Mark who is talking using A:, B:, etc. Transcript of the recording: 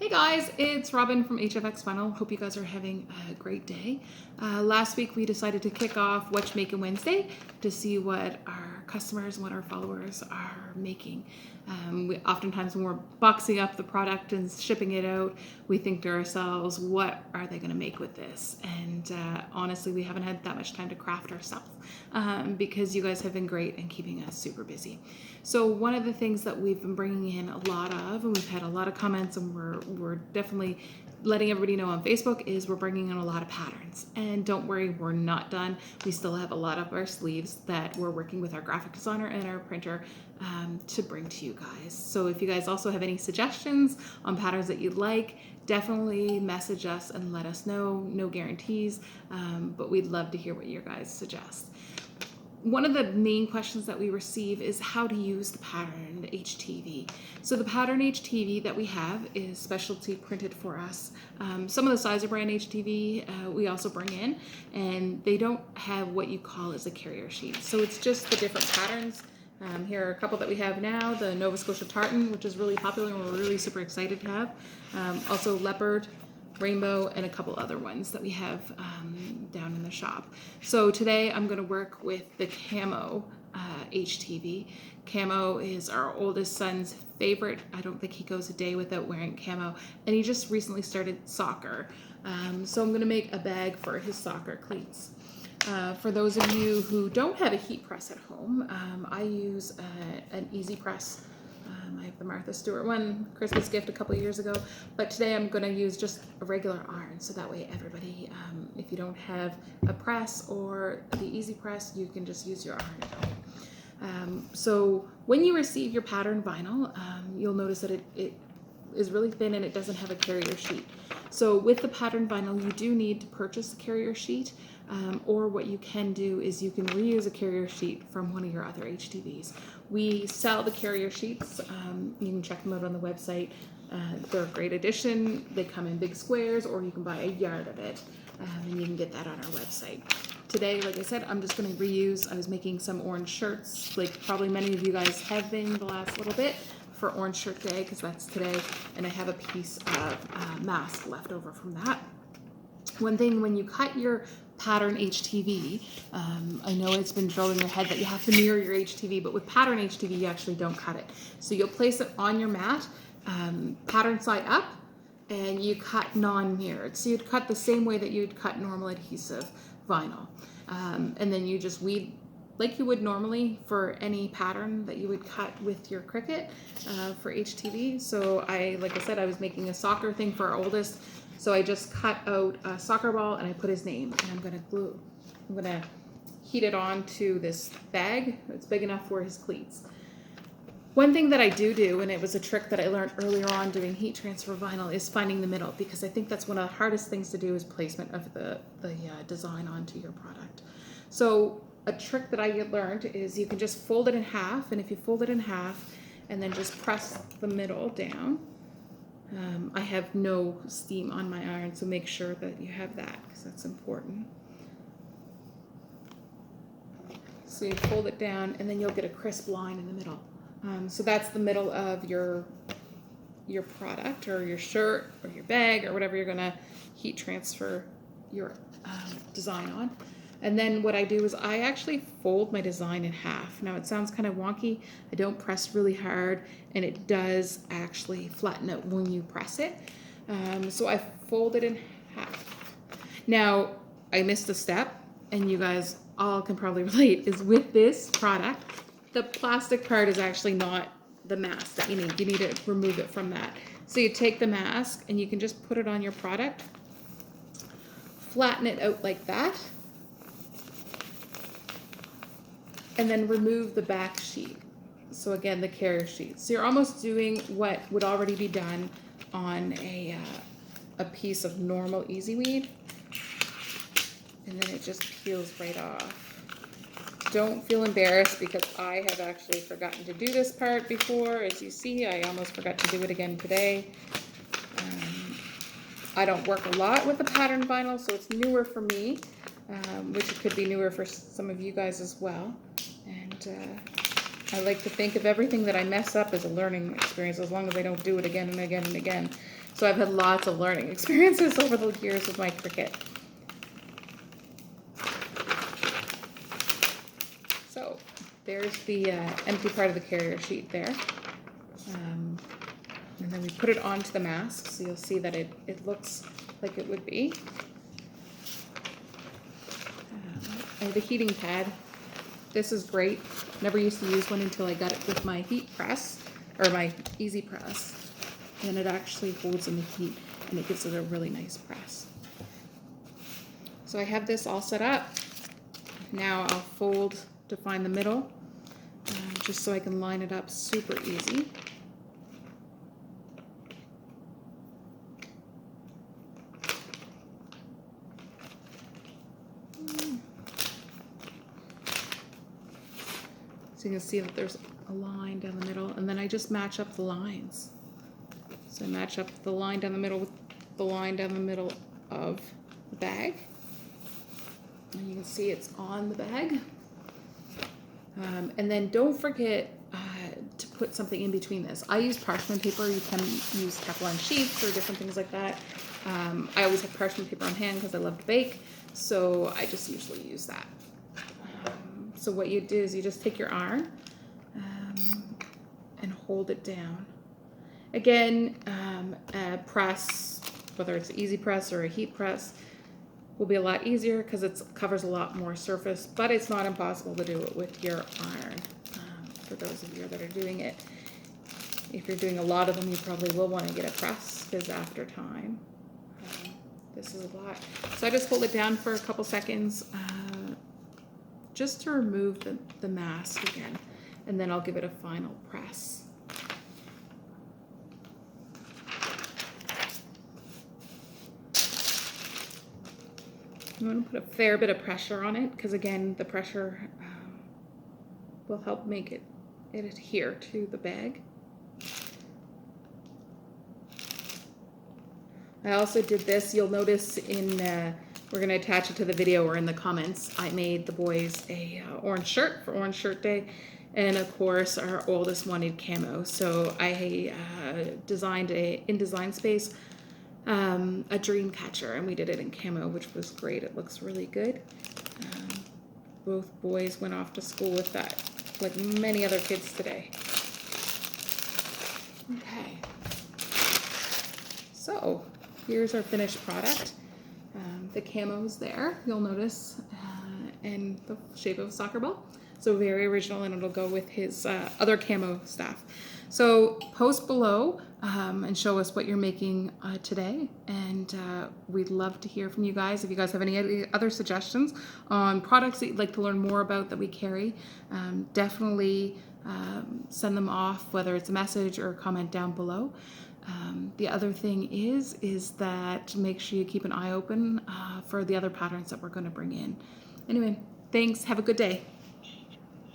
A: Hey guys, it's Robin from HFX Vinyl. Hope you guys are having a great day. Last week we decided to kick off Watchmaking Wednesday to see what our customers and what our followers are making. Oftentimes when we're boxing up the product and shipping it out, we think to ourselves, what are they going to make with this? And honestly, we haven't had that much time to craft ourselves because you guys have been great and keeping us super busy. So one of the things that we've been bringing in a lot of, and we've had a lot of comments, and we're definitely letting everybody know on Facebook, is we're bringing in a lot of patterns. And don't worry, we're not done. We still have a lot up our sleeves that we're working with our graphic designer and our printer to bring to you guys. So if you guys also have any suggestions on patterns that you'd like, definitely message us and let us know. No guarantees, but we'd love to hear what you guys suggest. One of the main questions that we receive is how to use the pattern HTV. So the pattern HTV that we have is specialty printed for us. Some of the Sizer brand HTV we also bring in, and they don't have what you call as a carrier sheet. So it's just the different patterns. Here are a couple that we have now, the Nova Scotia tartan, which is really popular and we're really super excited to have. Also leopard, rainbow, and a couple other ones that we have down in the shop. So today I'm going to work with the camo HTV. Camo is our oldest son's favorite. I don't think he goes a day without wearing camo, and he just recently started soccer. So I'm going to make a bag for his soccer cleats. For those of you who don't have a heat press at home, I use an easy press. I have the Martha Stewart one, Christmas gift a couple of years ago, but today I'm going to use just a regular iron, so that way everybody, if you don't have a press or the easy press, you can just use your iron at home. So when you receive your pattern vinyl, you'll notice that it is really thin and it doesn't have a carrier sheet. So with the pattern vinyl, you do need to purchase a carrier sheet, or what you can do is you can reuse a carrier sheet from one of your other HTVs. We sell the carrier sheets. You can check them out on the website. They're a great addition. They come in big squares, or you can buy a yard of it, and you can get that on our website. Today, like I said, I'm just going to reuse. I was making some orange shirts, like probably many of you guys have been the last little bit, for Orange Shirt Day, because that's today, and I have a piece of mask left over from that. One thing, when you cut your pattern HTV, I know it's been drilled in your head that you have to mirror your HTV, but with pattern HTV, you actually don't cut it. So you'll place it on your mat, pattern side up, and you cut non-mirrored. So you'd cut the same way that you'd cut normal adhesive vinyl. And then you just weed like you would normally for any pattern that you would cut with your Cricut for HTV. So like I said, I was making a soccer thing for our oldest. So I just cut out a soccer ball and I put his name, and I'm gonna heat it on to this bag. It's big enough for his cleats. One thing that I do, and it was a trick that I learned earlier on doing heat transfer vinyl, is finding the middle, because I think that's one of the hardest things to do, is placement of the design onto your product. So a trick that I learned is you can just fold it in half, and if you fold it in half and then just press the middle down, I have no steam on my iron, so make sure that you have that, because that's important. So you fold it down, and then you'll get a crisp line in the middle. So that's the middle of your product, or your shirt, or your bag, or whatever you're going to heat transfer your design on. And then what I do is I actually fold my design in half. Now it sounds kind of wonky. I don't press really hard, and it does actually flatten out when you press it. So I fold it in half. Now I missed a step, and you guys all can probably relate, is with this product, the plastic part is actually not the mask that you need. You need to remove it from that. So you take the mask and you can just put it on your product, flatten it out like that, and then remove the back sheet. So again, the carrier sheet. So you're almost doing what would already be done on a piece of normal easy weed, and then it just peels right off. Don't feel embarrassed, because I have actually forgotten to do this part before. As you see, I almost forgot to do it again today. I don't work a lot with the pattern vinyl, so it's newer for me, which could be newer for some of you guys as well. And I like to think of everything that I mess up as a learning experience, as long as I don't do it again and again and again. So I've had lots of learning experiences over the years with my Cricut. So there's the empty part of the carrier sheet there. And then we put it onto the mask, so you'll see that it looks like it would be. I have a heating pad. This is great. Never used to use one until I got it with my heat press, or my easy press. And it actually holds in the heat, and it gives it a really nice press. So I have this all set up. Now I'll fold to find the middle, just so I can line it up super easy. So you can see that there's a line down the middle, and then I just match up the lines. So I match up the line down the middle with the line down the middle of the bag. And you can see it's on the bag. And then don't forget to put something in between this. I use parchment paper. You can use Teflon sheets or different things like that. I always have parchment paper on hand because I love to bake, so I just usually use that. So what you do is you just take your iron and hold it down. Again, a press, whether it's an easy press or a heat press, will be a lot easier because it covers a lot more surface, but it's not impossible to do it with your iron. For those of you that are doing it, if you're doing a lot of them, you probably will want to get a press because after time, this is a lot. So I just hold it down for a couple seconds just to remove the mask again, and then I'll give it a final press. I'm going to put a fair bit of pressure on it because, again, the pressure will help make it adhere to the bag. I also did this, you'll notice we're going to attach it to the video or in the comments, I made the boys a orange shirt for Orange Shirt Day, and of course our oldest wanted camo. So I designed in Design Space a dream catcher, and we did it in camo, which was great. It looks really good. Both boys went off to school with that, like many other kids today. Okay, so here's our finished product. The camo's there, you'll notice, in the shape of a soccer ball. So very original, and it'll go with his other camo stuff. So post below and show us what you're making today, and we'd love to hear from you guys. If you guys have any other suggestions on products that you'd like to learn more about that we carry, definitely send them off, whether it's a message or a comment down below. The other thing is that make sure you keep an eye open for the other patterns that we're going to bring in. Anyway, thanks. Have a good day.